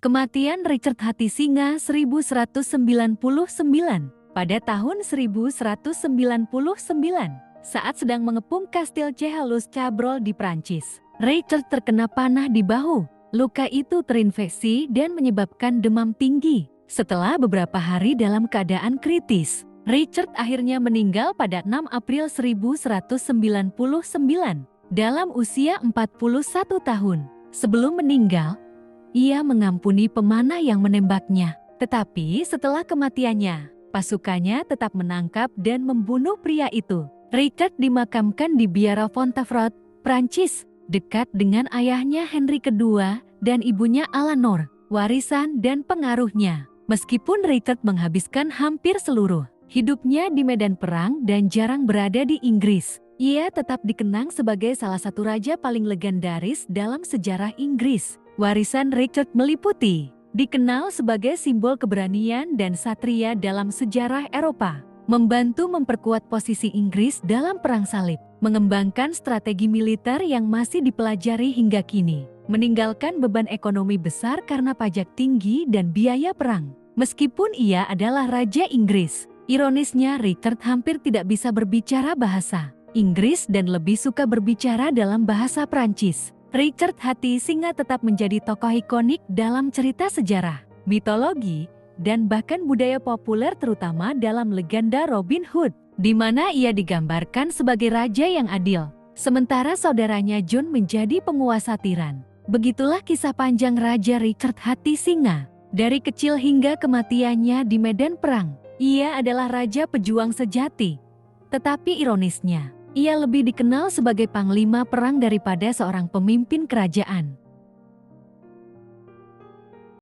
Kematian Richard Hati Singa 1199. Pada tahun 1199, saat sedang mengepung kastil Chehalus Chabrol di Prancis, Richard terkena panah di bahu. Luka itu terinfeksi dan menyebabkan demam tinggi. Setelah beberapa hari dalam keadaan kritis, Richard akhirnya meninggal pada 6 April 1199 dalam usia 41 tahun. Sebelum meninggal, ia mengampuni pemanah yang menembaknya. Tetapi setelah kematiannya, pasukannya tetap menangkap dan membunuh pria itu. Richard dimakamkan di Biara Fontevraud, Prancis, dekat dengan ayahnya Henry II dan ibunya Eleanor, warisan dan pengaruhnya. Meskipun Richard menghabiskan hampir seluruh hidupnya di medan perang dan jarang berada di Inggris, ia tetap dikenang sebagai salah satu raja paling legendaris dalam sejarah Inggris. Warisan Richard meliputi dikenal sebagai simbol keberanian dan satria dalam sejarah Eropa, membantu memperkuat posisi Inggris dalam Perang Salib, mengembangkan strategi militer yang masih dipelajari hingga kini, meninggalkan beban ekonomi besar karena pajak tinggi dan biaya perang. Meskipun ia adalah Raja Inggris, ironisnya Richard hampir tidak bisa berbicara bahasa Inggris dan lebih suka berbicara dalam bahasa Prancis. Richard Hati Singa tetap menjadi tokoh ikonik dalam cerita sejarah, mitologi, dan bahkan budaya populer, terutama dalam legenda Robin Hood, di mana ia digambarkan sebagai raja yang adil, sementara saudaranya John menjadi penguasa tiran. Begitulah kisah panjang Raja Richard Hati Singa. Dari kecil hingga kematiannya di medan perang, ia adalah raja pejuang sejati. Tetapi ironisnya, ia lebih dikenal sebagai panglima perang daripada seorang pemimpin kerajaan.